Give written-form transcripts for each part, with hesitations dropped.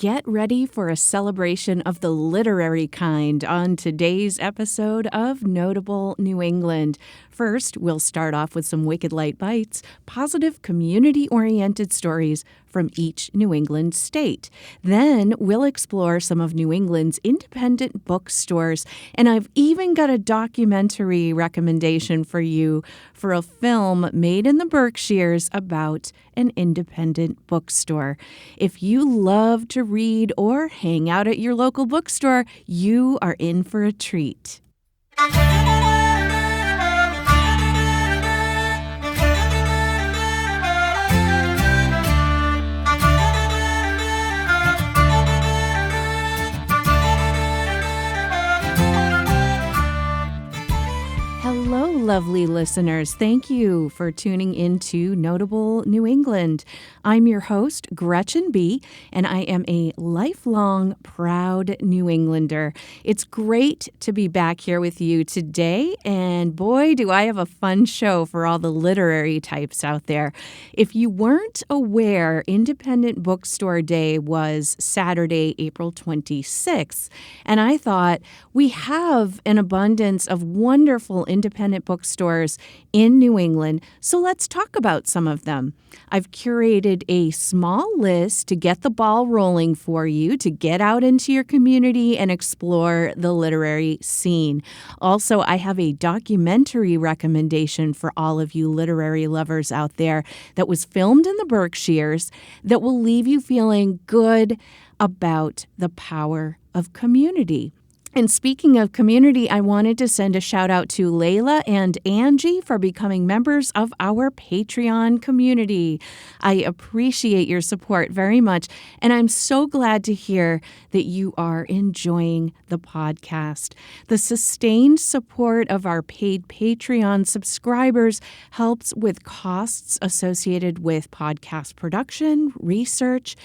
get ready for a celebration of the literary kind on today's episode of Notable New England. First, we'll start off with some Wicked Light Bites, positive community-oriented stories from each New England state. Then we'll explore some of New England's independent bookstores, and I've even got a documentary recommendation for you for a film made in the Berkshires about an independent bookstore. If you love to read or hang out at your local bookstore, you are in for a treat. Hello, lovely listeners. Thank you for tuning into Notable New England. I'm your host, Gretchen B., and I am a lifelong proud New Englander. It's great to be back here with you today, and boy, do I have a fun show for all the literary types out there. If you weren't aware, Independent Bookstore Day was Saturday, April 26th, and I thought we have an abundance of wonderful independent bookstores in New England, so let's talk about some of them. I've curated a small list to get the ball rolling for you, to get out into your community and explore the literary scene. Also, I have a documentary recommendation for all of you literary lovers out there that was filmed in the Berkshires that will leave you feeling good about the power of community. And speaking of community, I wanted to send a shout out to Layla and Angie for becoming members of our Patreon community. I appreciate your support very much, and I'm so glad to hear that you are enjoying the podcast. The sustained support of our paid Patreon subscribers helps with costs associated with podcast production, research,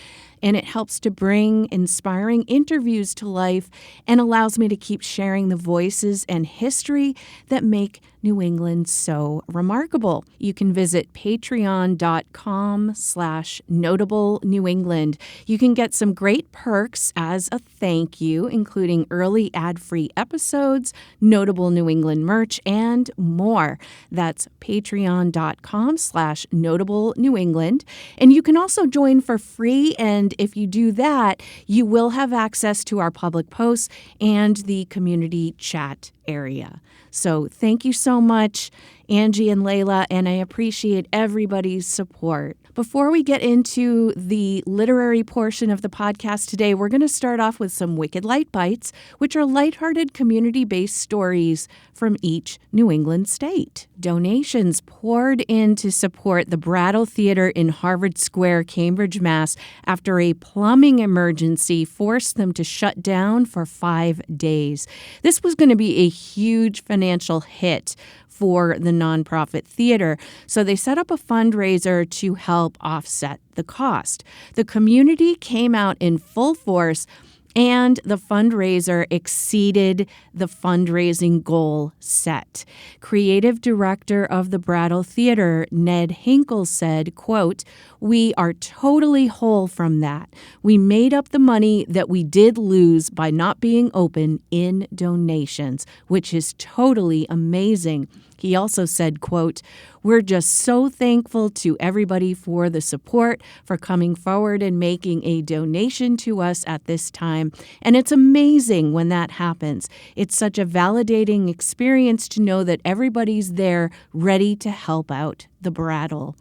and it helps to bring inspiring interviews to life and allows me to keep sharing the voices and history that make New England so remarkable. You can visit patreon.com/Notable New England. You can get some great perks as a thank you, including early ad-free episodes, Notable New England merch, and more. That's patreon.com/Notable New England. And you can also join for free, and if you do that, you will have access to our public posts and the community chat area. So thank you so much, Angie and Layla, and I appreciate everybody's support. Before we get into the literary portion of the podcast today, we're going to start off with some Wicked Light Bites, which are lighthearted community-based stories from each New England state. Donations poured in to support the Brattle Theater in Harvard Square, Cambridge, Mass. after a plumbing emergency forced them to shut down for 5 days. This was going to be a huge financial hit for the nonprofit theater, so they set up a fundraiser to help offset the cost. The community came out in full force, and the fundraiser exceeded the fundraising goal set. Creative director of the Brattle Theater, Ned Hinkle, said, quote, "We are totally whole from that. We made up the money that we did lose by not being open in donations, which is totally amazing." He also said, quote, "We're just so thankful to everybody for the support, for coming forward and making a donation to us at this time. And it's amazing when that happens. It's such a validating experience to know that everybody's there ready to help out the Brattle."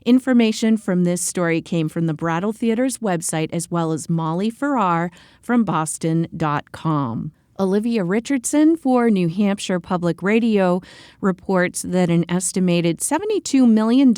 Information from this story came from the Brattle Theater's website as well as Molly Farrar from Boston.com. Olivia Richardson for New Hampshire Public Radio reports that an estimated $72 million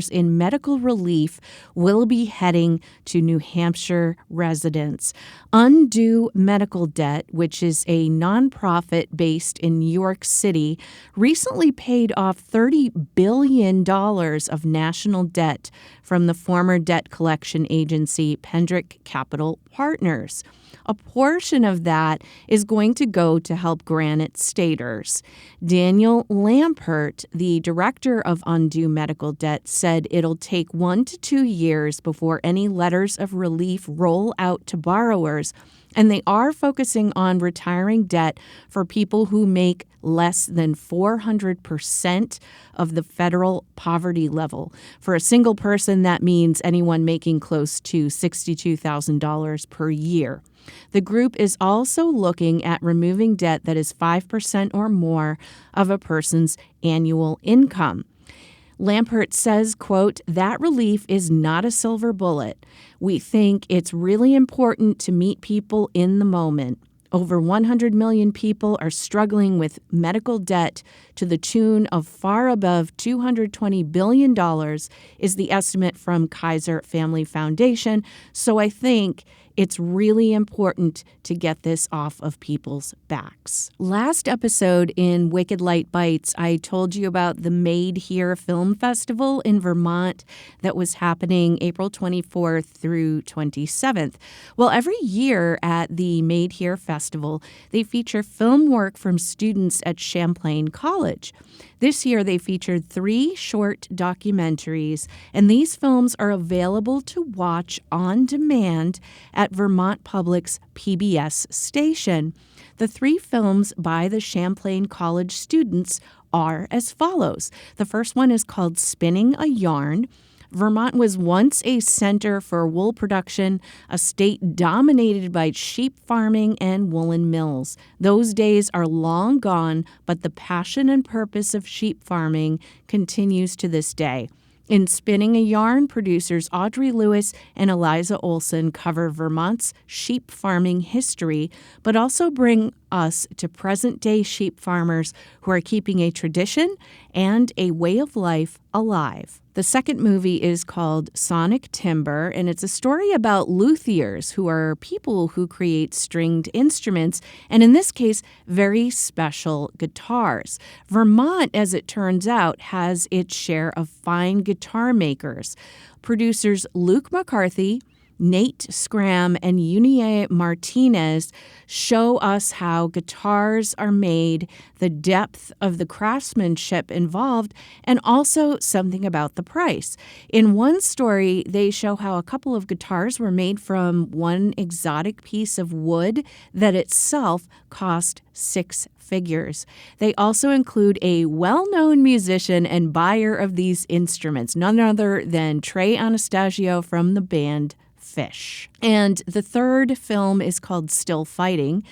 in medical relief will be heading to New Hampshire residents. Undue Medical Debt, which is a nonprofit based in New York City, recently paid off $30 billion of national debt from the former debt collection agency Pendrick Capital Partners. A portion of that is going going to go to help Granite Staters. Daniel Lampert, the director of Undue Medical Debt, said it'll take 1 to 2 years before any letters of relief roll out to borrowers, and they are focusing on retiring debt for people who make less than 400% of the federal poverty level. For a single person, that means anyone making close to $62,000 per year. The group is also looking at removing debt that is 5% or more of a person's annual income. Lampert says, quote, "That relief is not a silver bullet. We think it's really important to meet people in the moment. Over 100 million people are struggling with medical debt to the tune of far above $220 billion is the estimate from Kaiser Family Foundation. So I think it's really important to get this off of people's backs." Last episode in Wicked Light Bites, I told you about the Made Here Film Festival in Vermont that was happening April 24th through 27th. Well, every year at the Made Here Festival, they feature film work from students at Champlain College. This year, they featured 3 short documentaries, and these films are available to watch on demand at Vermont Public's PBS station. The 3 films by the Champlain College students are as follows. The first one is called Spinning a Yarn. Vermont was once a center for wool production, a state dominated by sheep farming and woolen mills. Those days are long gone, but the passion and purpose of sheep farming continues to this day. In Spinning a Yarn, producers Audrey Lewis and Eliza Olson cover Vermont's sheep farming history, but also bring us to present-day sheep farmers who are keeping a tradition and a way of life alive. The second movie is called Sonic Timber, and it's a story about luthiers, who are people who create stringed instruments, and in this case, very special guitars. Vermont, as it turns out, has its share of fine guitar makers. Producers Luke McCarthy, Nate Scram, and Unie Martinez show us how guitars are made, the depth of the craftsmanship involved, and also something about the price. In one story, they show how a couple of guitars were made from one exotic piece of wood that itself cost 6 figures. They also include a well-known musician and buyer of these instruments, none other than Trey Anastasio from the band Fish. And the third film is called Still Fighting,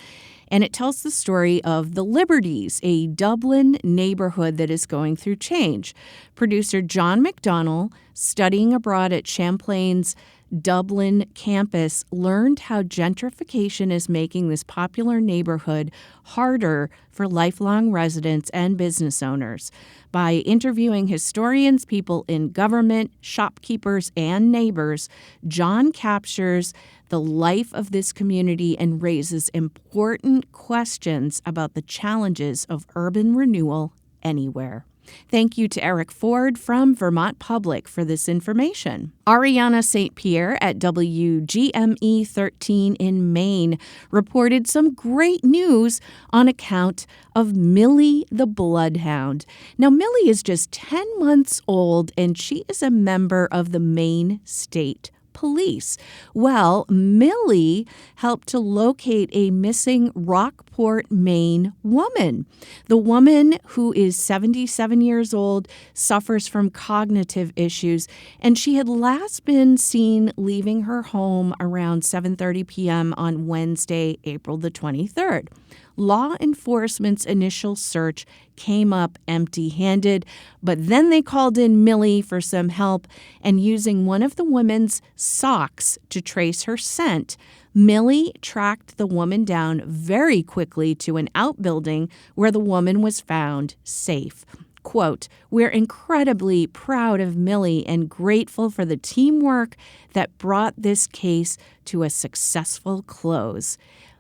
and it tells the story of the Liberties, a Dublin neighborhood that is going through change. Producer John McDonnell, studying abroad at Champlain's Dublin campus, learned how gentrification is making this popular neighborhood harder for lifelong residents and business owners. By interviewing historians, people in government, shopkeepers, and neighbors, John captures the life of this community and raises important questions about the challenges of urban renewal anywhere. Thank you to Eric Ford from Vermont Public for this information. Ariana St. Pierre at WGME 13 in Maine reported some great news on account of Millie the Bloodhound. Now, Millie is just 10 months old, and she is a member of the Maine State Police. Well, Millie helped to locate a missing Rockport, Maine woman. The woman, who is 77 years old, suffers from cognitive issues, and she had last been seen leaving her home around 7:30 p.m. on Wednesday, April the 23rd. Law enforcement's initial search came up empty-handed, but then they called in Millie for some help, and using one of the woman's socks to trace her scent, Millie tracked the woman down very quickly to an outbuilding where the woman was found safe. Quote, "We're incredibly proud of Millie and grateful for the teamwork that brought this case to a successful close."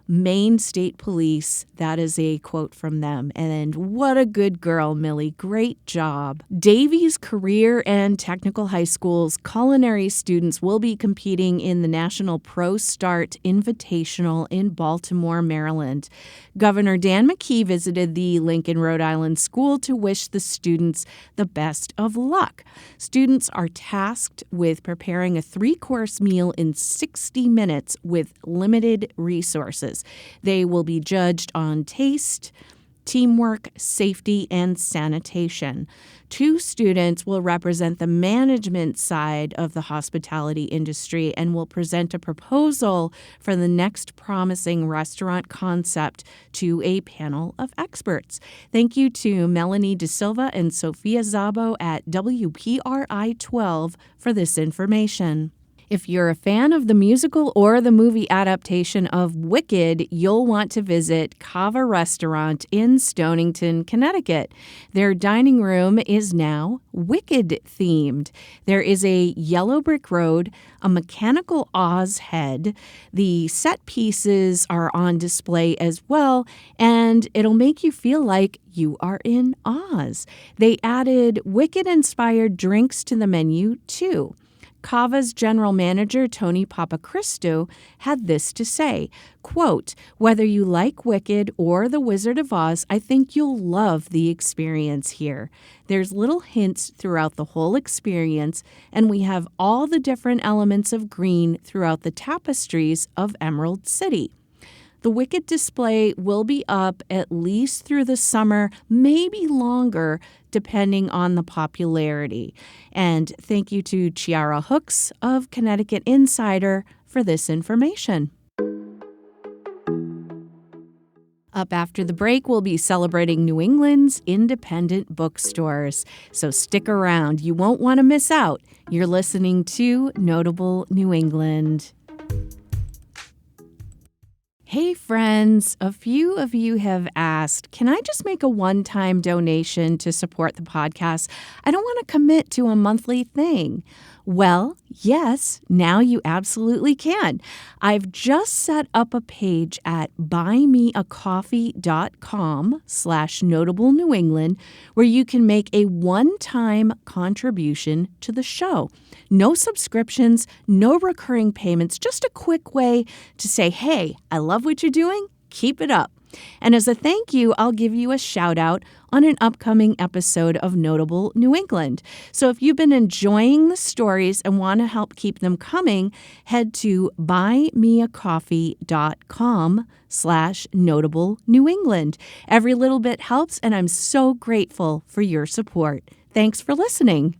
Maine State Police. That is a quote from them. And what a good girl, Millie. Great job. Davies Career and Technical High School's culinary students will be competing in the National Pro Start Invitational in Baltimore, Maryland. Governor Dan McKee visited the Lincoln, Rhode Island school to wish the students the best of luck. Students are tasked with preparing a 3-course meal in 60 minutes with limited resources. They will be judged on taste, teamwork, safety, and sanitation. 2 students will represent the management side of the hospitality industry and will present a proposal for the next promising restaurant concept to a panel of experts. Thank you to Melanie De Silva and Sophia Zabo at WPRI 12 for this information. If you're a fan of the musical or the movie adaptation of Wicked, you'll want to visit Cava Restaurant in Stonington, Connecticut. Their dining room is now Wicked themed. There is a yellow brick road, a mechanical Oz head. The set pieces are on display as well, and it'll make you feel like you are in Oz. They added Wicked-inspired drinks to the menu, too. Cava's general manager, Tony Papachristou, had this to say, quote, "Whether you like Wicked or The Wizard of Oz, I think you'll love the experience here. There's little hints throughout the whole experience, and we have all the different elements of green throughout the tapestries of Emerald City." The Wicked display will be up at least through the summer, maybe longer, depending on the popularity. And thank you to Chiara Hooks of Connecticut Insider for this information. Up after the break, we'll be celebrating New England's independent bookstores. So stick around. You won't want to miss out. You're listening to Notable New England. Hey friends, a few of you have asked, can I just make a one-time donation to support the podcast? I don't want to commit to a monthly thing. Well, yes, now you absolutely can. I've just set up a page at buymeacoffee.com/Notable New England where you can make a one-time contribution to the show. No subscriptions, no recurring payments, just a quick way to say, hey, I love what you're doing, keep it up. And as a thank you, I'll give you a shout out on an upcoming episode of Notable New England. So if you've been enjoying the stories and want to help keep them coming, head to buymeacoffee.com/Notable New England. Every little bit helps, and I'm so grateful for your support. Thanks for listening.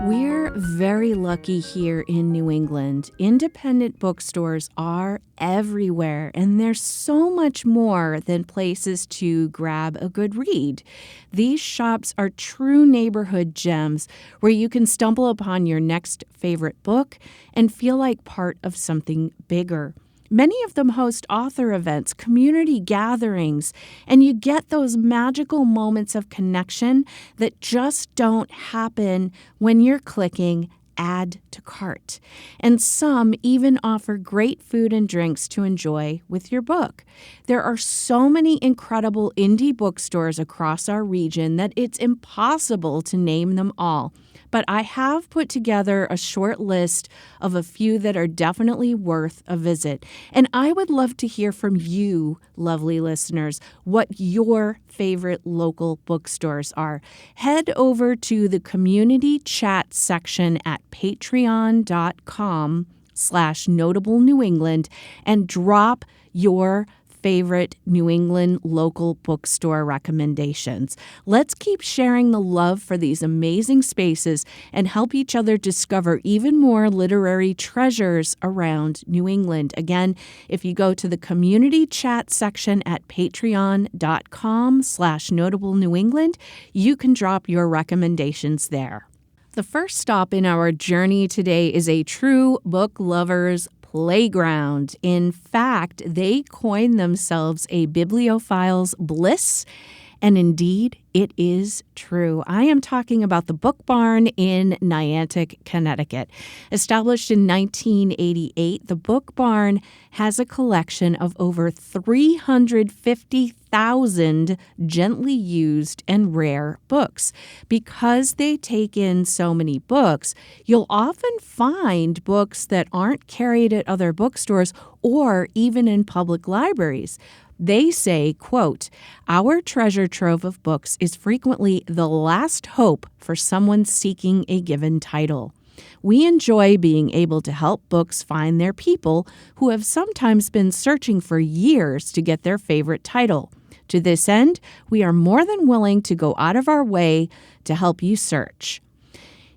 We're very lucky here in New England. Independent bookstores are everywhere, and there's so much more than places to grab a good read. These shops are true neighborhood gems where you can stumble upon your next favorite book and feel like part of something bigger. Many of them host author events, community gatherings, and you get those magical moments of connection that just don't happen when you're clicking add to cart. And some even offer great food and drinks to enjoy with your book. There are so many incredible indie bookstores across our region that it's impossible to name them all. But I have put together a short list of a few that are definitely worth a visit. And I would love to hear from you, lovely listeners, what your favorite local bookstores are. Head over to the community chat section at patreon.com/Notable New England and drop your favorite New England local bookstore recommendations. Let's keep sharing the love for these amazing spaces and help each other discover even more literary treasures around New England. Again, if you go to the community chat section at patreon.com/Notable New England, you can drop your recommendations there. The first stop in our journey today is a true book lover's playground. In fact, they coined themselves a bibliophile's bliss, And indeed, it is true. I am talking about the Book Barn in Niantic, Connecticut. Established in 1988, the Book Barn has a collection of over 350,000 gently used and rare books. Because they take in so many books, you'll often find books that aren't carried at other bookstores or even in public libraries. They say, quote, "Our treasure trove of books is frequently the last hope for someone seeking a given title. We enjoy being able to help books find their people who have sometimes been searching for years to get their favorite title. To this end, we are more than willing to go out of our way to help you search."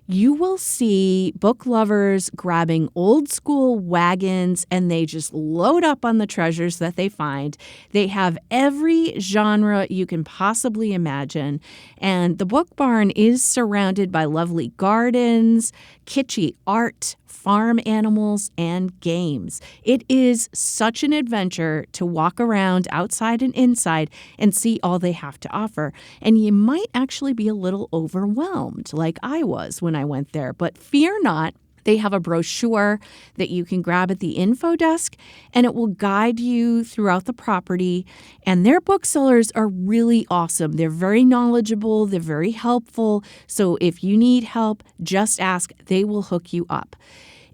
You will see book lovers grabbing old school wagons and they just load up on the treasures that they find. They have every genre you can possibly imagine. And the Book Barn is surrounded by lovely gardens, kitschy art, farm animals, and games. It is such an adventure to walk around outside and inside and see all they have to offer. And you might actually be a little overwhelmed, like I was when I went there. But fear not. They have a brochure that you can grab at the info desk, and it will guide you throughout the property. And their booksellers are really awesome. They're very knowledgeable. They're very helpful. So if you need help, just ask. They will hook you up.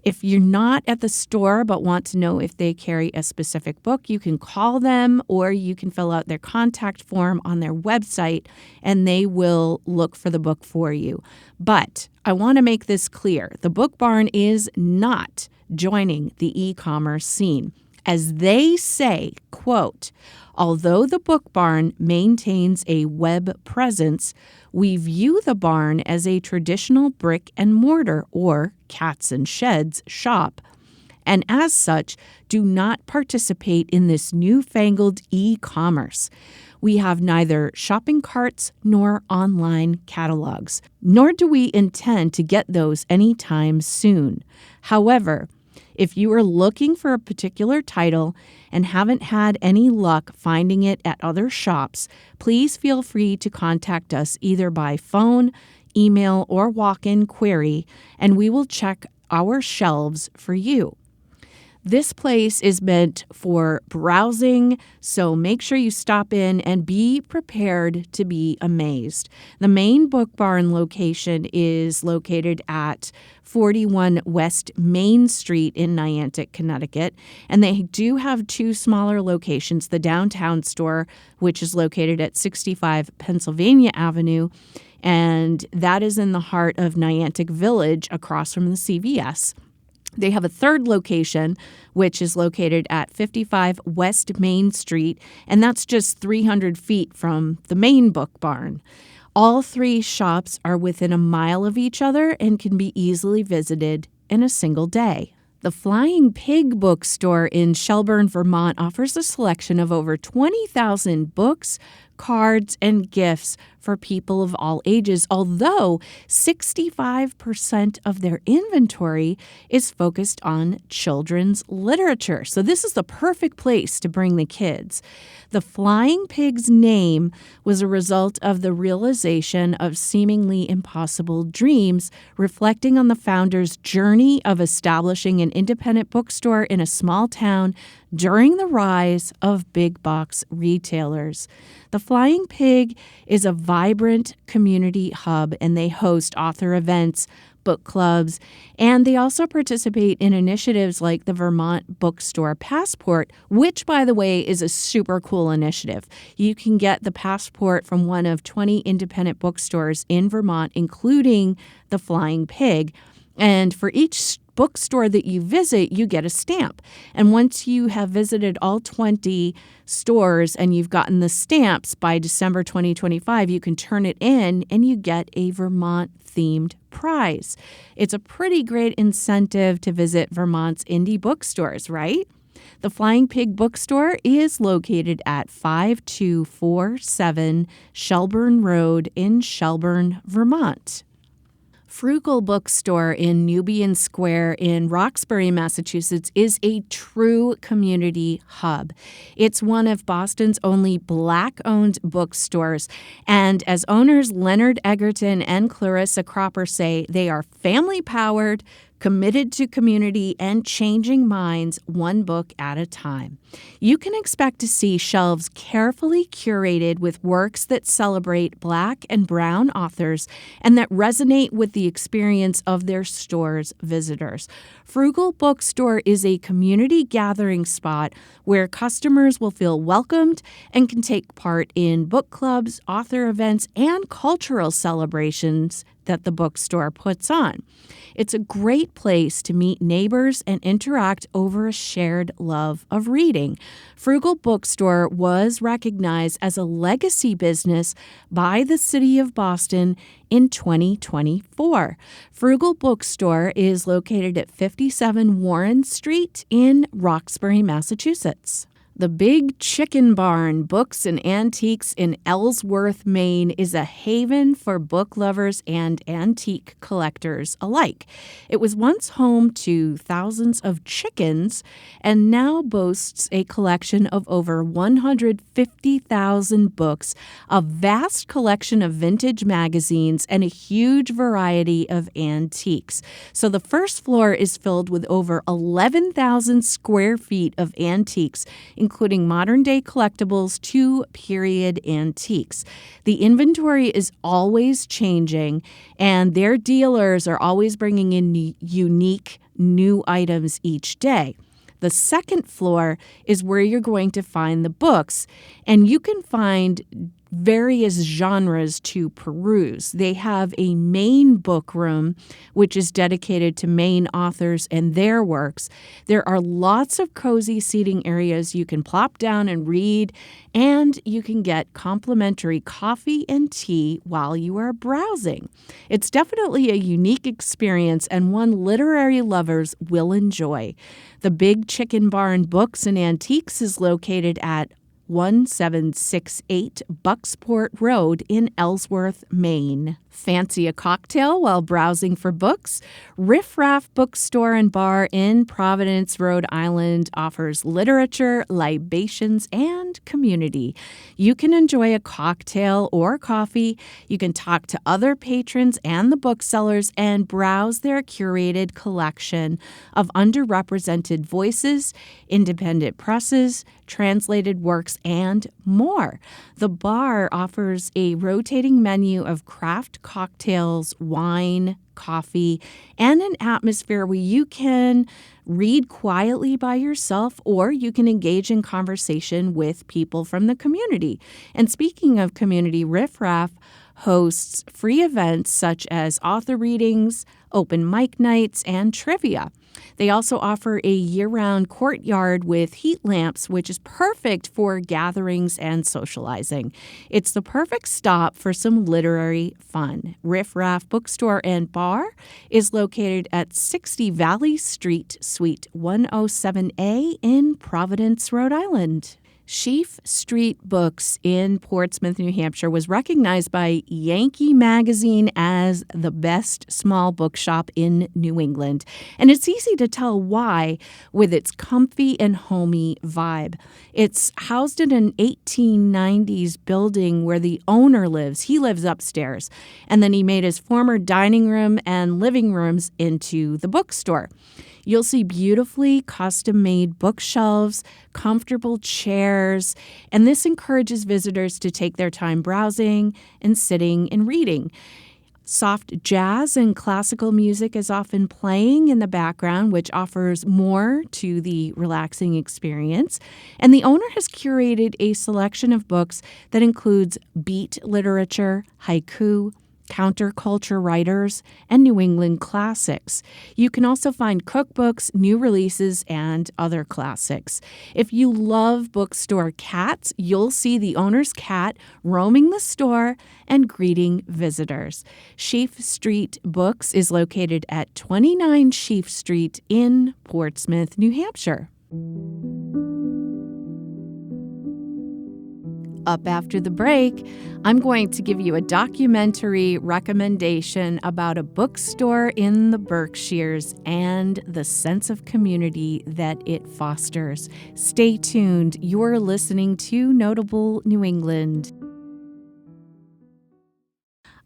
If you're not at the store but want to know if they carry a specific book, you can call them or you can fill out their contact form on their website and they will look for the book for you. But I want to make this clear. The Book Barn is not joining the e-commerce scene. As they say, quote, "Although the Book Barn maintains a web presence, we view the barn as a traditional brick and mortar or cats and sheds shop, and as such do not participate in this newfangled e-commerce. We have neither shopping carts nor online catalogs, nor do we intend to get those anytime soon. However, if you are looking for a particular title and haven't had any luck finding it at other shops, please feel free to contact us either by phone, email, or walk-in query, and we will check our shelves for you." This place is meant for browsing, so make sure you stop in and be prepared to be amazed. The main Book Barn location is located at 41 West Main Street in Niantic, Connecticut, and they do have two smaller locations, the downtown store, which is located at 65 Pennsylvania Avenue, and that is in the heart of Niantic Village across from the CVS. They have a third location, which is located at 55 West Main Street, and that's just 300 feet from the main Book Barn. All three shops are within a mile of each other and can be easily visited in a single day. The Flying Pig Bookstore in Shelburne, Vermont offers a selection of over 20,000 books, cards, and gifts for people of all ages, although 65% of their inventory is focused on children's literature. So this is the perfect place to bring the kids. The Flying Pig's name was a result of the realization of seemingly impossible dreams, reflecting on the founder's journey of establishing an independent bookstore in a small town during the rise of big box retailers. The Flying Pig is a vibrant community hub, and they host author events, book clubs, and they also participate in initiatives like the Vermont Bookstore Passport, which, by the way, is a super cool initiative. You can get the passport from one of 20 independent bookstores in Vermont, including the Flying Pig. And for each bookstore that you visit, you get a stamp. And once you have visited all 20 stores and you've gotten the stamps by December 2025, you can turn it in and you get a Vermont-themed prize. It's a pretty great incentive to visit Vermont's indie bookstores, right? The Flying Pig Bookstore is located at 5247 Shelburne Road in Shelburne, Vermont. Frugal Bookstore in Nubian Square in Roxbury, Massachusetts, is a true community hub. It's one of Boston's only Black-owned bookstores, and as owners Leonard Egerton and Clarissa Cropper say, they are family-powered, committed to community, and changing minds one book at a time. You can expect to see shelves carefully curated with works that celebrate Black and Brown authors and that resonate with the experience of their store's visitors. Frugal Bookstore is a community gathering spot where customers will feel welcomed and can take part in book clubs, author events, and cultural celebrations that the bookstore puts on. It's a great place to meet neighbors and interact over a shared love of reading. Frugal Bookstore was recognized as a legacy business by the City of Boston in 2024. Frugal Bookstore is located at 57 Warren Street in Roxbury, Massachusetts. The Big Chicken Barn Books and Antiques in Ellsworth, Maine is a haven for book lovers and antique collectors alike. It was once home to thousands of chickens and now boasts a collection of over 150,000 books, a vast collection of vintage magazines, and a huge variety of antiques. So the first floor is filled with over 11,000 square feet of antiques, including modern-day collectibles to period antiques. The inventory is always changing, and their dealers are always bringing in unique new items each day. The second floor is where you're going to find the books, and you can find various genres to peruse. They have a main book room, which is dedicated to Maine authors and their works. There are lots of cozy seating areas you can plop down and read, and you can get complimentary coffee and tea while you are browsing. It's definitely a unique experience and one literary lovers will enjoy. The Big Chicken Barn Books and Antiques is located at 1768 Bucksport Road in Ellsworth, Maine. Fancy a cocktail while browsing for books? Riffraff Bookstore and Bar in Providence, Rhode Island offers literature, libations, and community. You can enjoy a cocktail or coffee. You can talk to other patrons and the booksellers and browse their curated collection of underrepresented voices, independent presses, translated works, and more. The bar offers a rotating menu of craft cocktails, wine, coffee, and an atmosphere where you can read quietly by yourself or you can engage in conversation with people from the community. And speaking of community, Riffraff hosts free events such as author readings, open mic nights, and trivia. They also offer a year-round courtyard with heat lamps, which is perfect for gatherings and socializing. It's the perfect stop for some literary fun. Riffraff Bookstore and Bar is located at 60 Valley Street, Suite 107A in Providence, Rhode Island. Sheaf Street Books in Portsmouth, New Hampshire was recognized by Yankee Magazine as the best small bookshop in New England. And it's easy to tell why with its comfy and homey vibe. It's housed in an 1890s building where the owner lives. He lives upstairs. And then he made his former dining room and living rooms into the bookstore. You'll see beautifully custom-made bookshelves, comfortable chairs, and this encourages visitors to take their time browsing and sitting and reading. Soft jazz and classical music is often playing in the background, which offers more to the relaxing experience. And the owner has curated a selection of books that includes beat literature, haiku, counterculture writers, and New England classics. You can also find cookbooks, new releases, and other classics. If you love bookstore cats, you'll see the owner's cat roaming the store and greeting visitors. Sheaf Street Books is located at 29 Sheaf Street in Portsmouth, New Hampshire. Up after the break, I'm going to give you a documentary recommendation about a bookstore in the Berkshires and the sense of community that it fosters. Stay tuned. You're listening to Notable New England.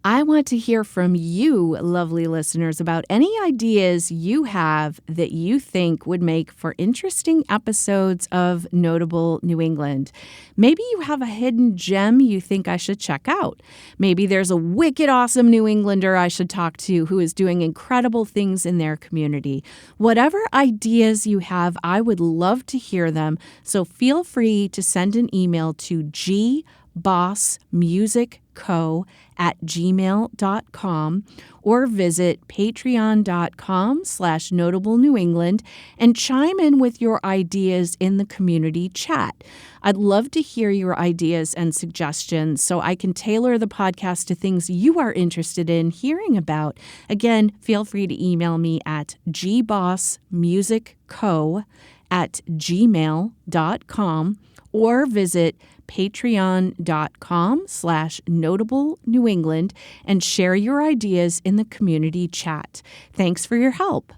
I want to hear from you, lovely listeners, about any ideas you have that you think would make for interesting episodes of Notable New England. Maybe you have a hidden gem you think I should check out. Maybe there's a wicked awesome New Englander I should talk to who is doing incredible things in their community. Whatever ideas you have, I would love to hear them, so feel free to send an email to gbossmusicco@gmail.com or visit patreon.com/notablenewengland and chime in with your ideas in the community chat. I'd love to hear your ideas and suggestions so I can tailor the podcast to things you are interested in hearing about. Again, feel free to email me at gbossmusicco@gmail.com or visit patreon.com/notablenewengland and share your ideas in the community chat. Thanks for your help.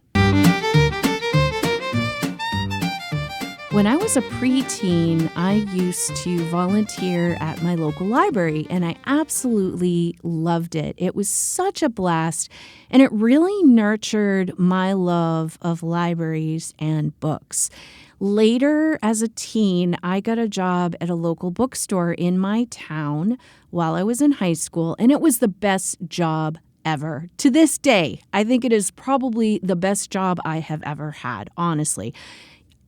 When I was a preteen, I used to volunteer at my local library, and I absolutely loved it. It was such a blast, and it really nurtured my love of libraries and books. Later, as a teen, I got a job at a local bookstore in my town while I was in high school, and it was the best job ever. To this day, I think it is probably the best job I have ever had, honestly.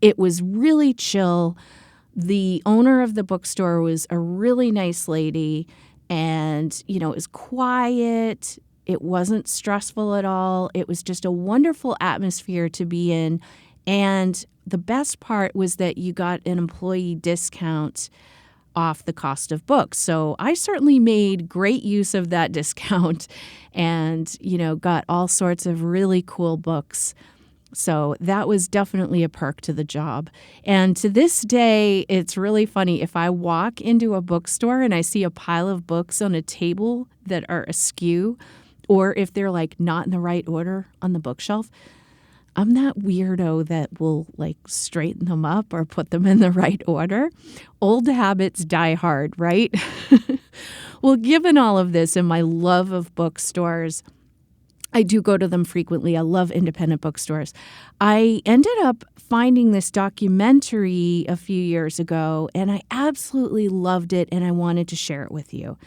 It was really chill. The owner of the bookstore was a really nice lady, and, it was quiet. It wasn't stressful at all. It was just a wonderful atmosphere to be in, and the best part was that you got an employee discount off the cost of books. So I certainly made great use of that discount and, got all sorts of really cool books. So that was definitely a perk to the job. And to this day, it's really funny. If I walk into a bookstore and I see a pile of books on a table that are askew, or if they're not in the right order on the bookshelf, I'm that weirdo that will straighten them up or put them in the right order. Old habits die hard, right? Well, given all of this and my love of bookstores, I do go to them frequently. I love independent bookstores. I ended up finding this documentary a few years ago, and I absolutely loved it, and I wanted to share it with you.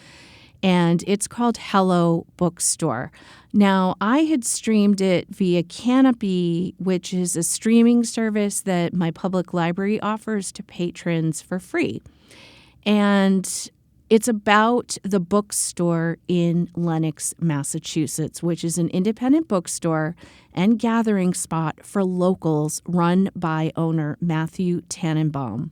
And it's called Hello Bookstore. Now, I had streamed it via Canopy, which is a streaming service that my public library offers to patrons for free. And it's about the bookstore in Lenox, Massachusetts, which is an independent bookstore and gathering spot for locals run by owner Matthew Tannenbaum.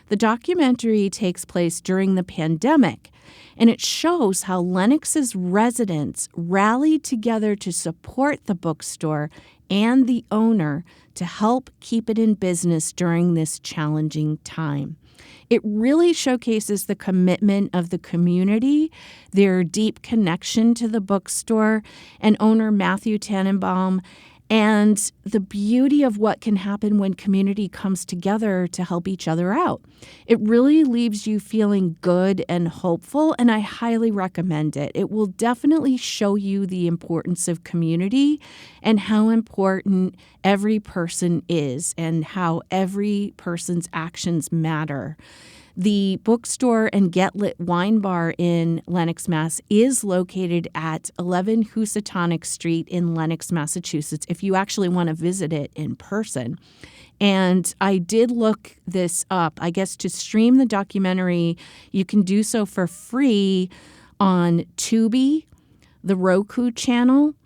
The documentary takes place during the pandemic, and it shows how Lenox's residents rallied together to support the bookstore and the owner to help keep it in business during this challenging time. It really showcases the commitment of the community, their deep connection to the bookstore and owner Matthew Tannenbaum, and the beauty of what can happen when community comes together to help each other out. It really leaves you feeling good and hopeful, and I highly recommend it. It will definitely show you the importance of community and how important every person is and how every person's actions matter. The bookstore and Get Lit wine bar in Lenox, Mass. Is located at 11 Housatonic Street in Lenox, Massachusetts, if you actually want to visit it in person. And I did look this up. I guess to stream the documentary, you can do so for free on Tubi, the Roku channel,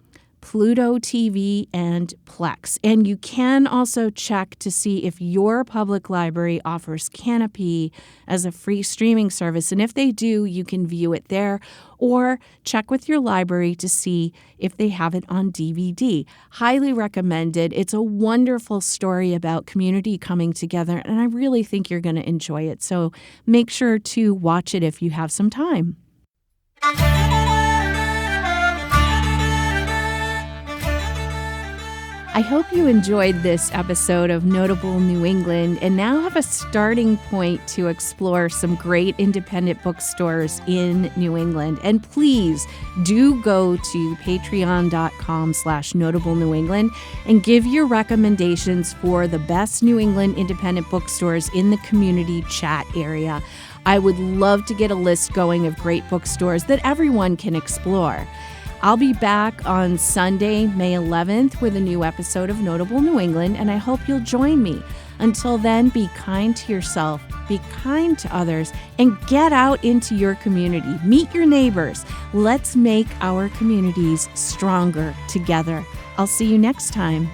Pluto TV, and Plex. And you can also check to see if your public library offers Canopy as a free streaming service. And if they do, you can view it there, or check with your library to see if they have it on DVD. Highly recommended. It's a wonderful story about community coming together, and I really think you're going to enjoy it. So make sure to watch it if you have some time. I hope you enjoyed this episode of Notable New England and now have a starting point to explore some great independent bookstores in New England. And please do go to patreon.com/Notable New England and give your recommendations for the best New England independent bookstores in the community chat area. I would love to get a list going of great bookstores that everyone can explore. I'll be back on Sunday, May 11th with a new episode of Notable New England, and I hope you'll join me. Until then, be kind to yourself, be kind to others, and get out into your community. Meet your neighbors. Let's make our communities stronger together. I'll see you next time.